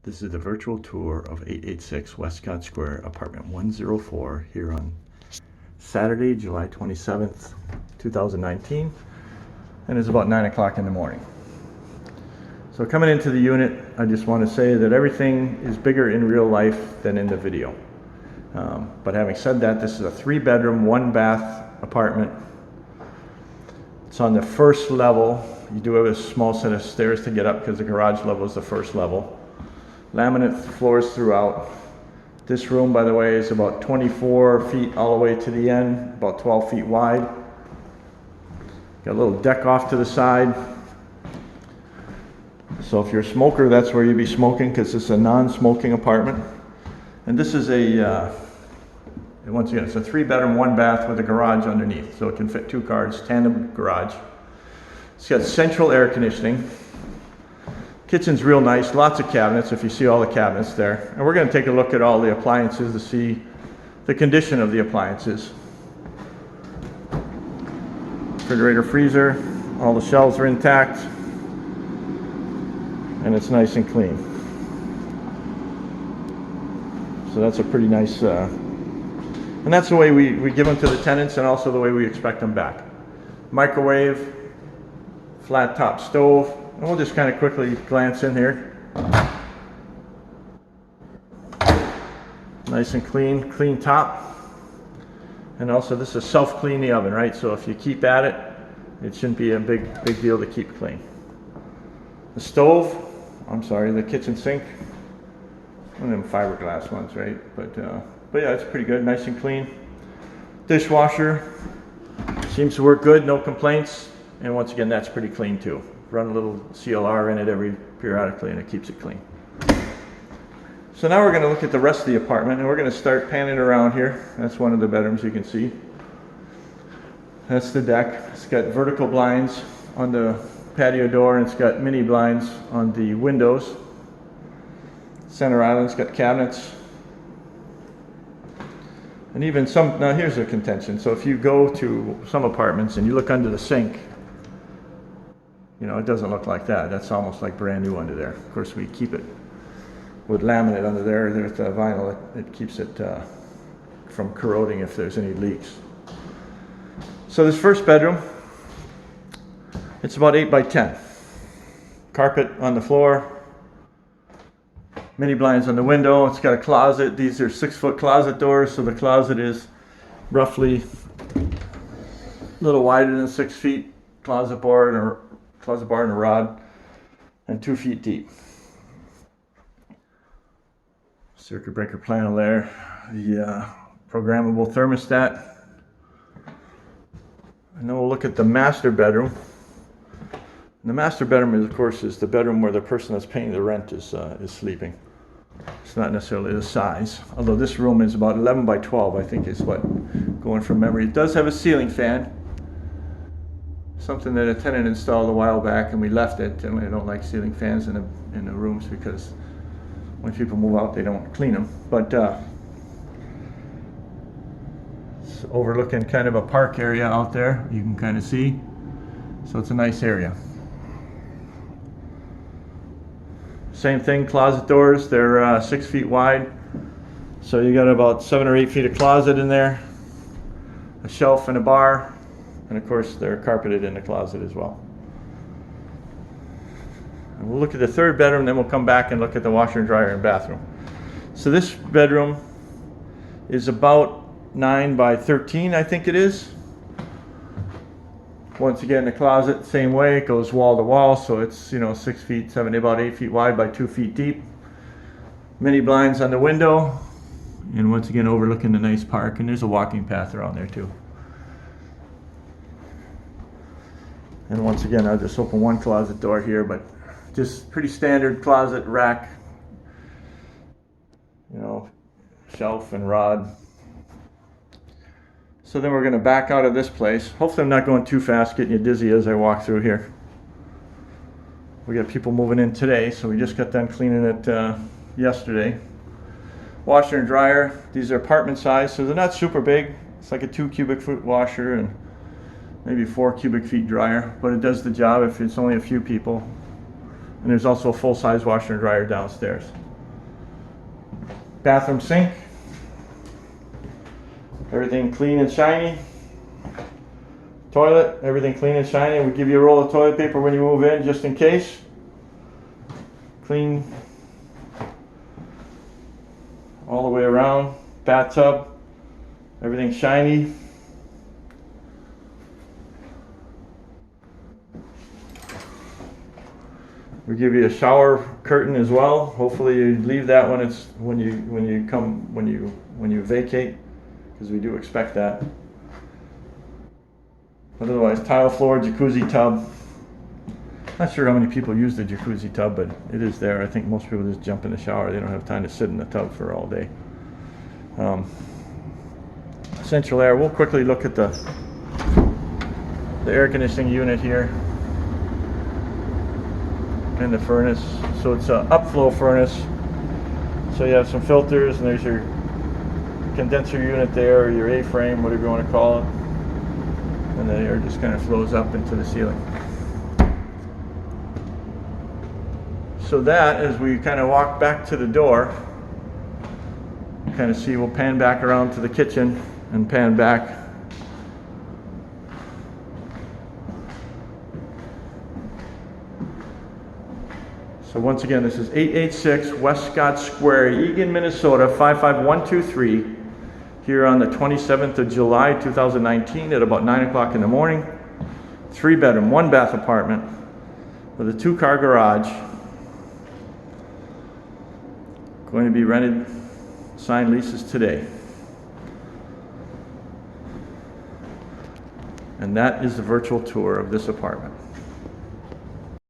This is the virtual tour of 886 Wescott Square, apartment 104, here on Saturday, July 27th, 2019, and it's about 9 o'clock in the morning. So coming into the unit, I just want to say that everything is bigger in real life than in the video. But having said that, this is a 3-bedroom, 1-bath apartment. It's on the first level. You do have a small set of stairs to get up because the garage level is the first level. Laminate floors throughout. This room, by the way, is about 24 feet all the way to the end, about 12 feet wide. Got a little deck off to the side. So if you're a smoker, that's where you'd be smoking, because it's a non-smoking apartment. And this is once again, it's a 3-bedroom, 1-bath with a garage underneath. So it can fit 2 cars, tandem garage. It's got central air conditioning. Kitchen's real nice, lots of cabinets, if you see all the cabinets there. And we're going to take a look at all the appliances to see the condition of the appliances. Refrigerator, freezer, all the shelves are intact. And it's nice and clean. So that's a pretty nice, and that's the way we give them to the tenants, and also the way we expect them back. Microwave, flat top stove. And we'll just kind of quickly glance in here. Nice and clean top. And also this is self-clean the oven, right? So if you keep at it, it shouldn't be a big deal to keep clean. The stove, the kitchen sink. One of them fiberglass ones, right? But yeah, it's pretty good, nice and clean. Dishwasher, seems to work good, no complaints. And once again, that's pretty clean too. Run a little CLR in it periodically, and it keeps it clean. So now we're going to look at the rest of the apartment, and we're going to start panning around here. That's one of the bedrooms you can see. That's the deck. It's got vertical blinds on the patio door, and it's got mini blinds on the windows. Center island's got cabinets. And even some, now here's a contention. So if you go to some apartments and you look under the sink, you know, it doesn't look like that. That's almost like brand new under there. Of course, we keep it with laminate under there. There's the vinyl. It keeps it from corroding if there's any leaks. So this first bedroom, it's about 8 by 10. Carpet on the floor. Mini blinds on the window. It's got a closet. These are 6-foot closet doors, so the closet is roughly a little wider than 6 feet. Closet bar and a rod, and 2 feet deep. Circuit breaker panel there. The programmable thermostat. And then we'll look at the master bedroom. And the master bedroom, of course, is the bedroom where the person that's paying the rent is sleeping. It's not necessarily the size, although this room is about 11 by 12, I think is what, going from memory. It does have a ceiling fan. Something that a tenant installed a while back, and we left it. Generally, I don't like ceiling fans in the rooms because when people move out, they don't clean them. But it's overlooking kind of a park area out there. You can kind of see. So it's a nice area. Same thing, closet doors. They're 6 feet wide. So you got about 7 or 8 feet of closet in there. A shelf and a bar. And of course, they're carpeted in the closet as well. And we'll look at the third bedroom, then we'll come back and look at the washer and dryer and bathroom. So this bedroom is about 9 by 13, I think it is. Once again, the closet, same way, it goes wall to wall, so it's 6 feet, about 8 feet wide by 2 feet deep. Mini blinds on the window, and once again overlooking the nice park, and there's a walking path around there too. And once again, I'll just open one closet door here, but just pretty standard closet rack, shelf and rod. So then we're going to back out of this place. Hopefully I'm not going too fast, getting you dizzy as I walk through here. We got people moving in today, so we just got done cleaning it yesterday. Washer and dryer, these are apartment size, so they're not super big. It's like a 2 cubic foot washer and maybe 4 cubic feet dryer, but it does the job if it's only a few people. And there's also a full-size washer and dryer downstairs. Bathroom sink. Everything clean and shiny. Toilet, everything clean and shiny. We give you a roll of toilet paper when you move in, just in case. Clean all the way around. Bathtub, everything shiny. We give you a shower curtain as well. Hopefully you leave that when you vacate, because we do expect that. But otherwise, tile floor, jacuzzi tub. Not sure how many people use the jacuzzi tub, but it is there. I think most people just jump in the shower. They don't have time to sit in the tub for all day. Central air. We'll quickly look at the air conditioning unit here. And the furnace. So it's an upflow furnace. So you have some filters, and there's your condenser unit there, or your A-frame, whatever you want to call it. And the air just kind of flows up into the ceiling. So that, as we kind of walk back to the door, kind of see, we'll pan back around to the kitchen and pan back. So once again, this is 886 Wescott Square, Eagan, Minnesota, 55123, here on the 27th of July, 2019 at about 9 o'clock in the morning. 3-bedroom, 1-bath apartment with a 2-car garage. Going to be rented, signed leases today. And that is the virtual tour of this apartment.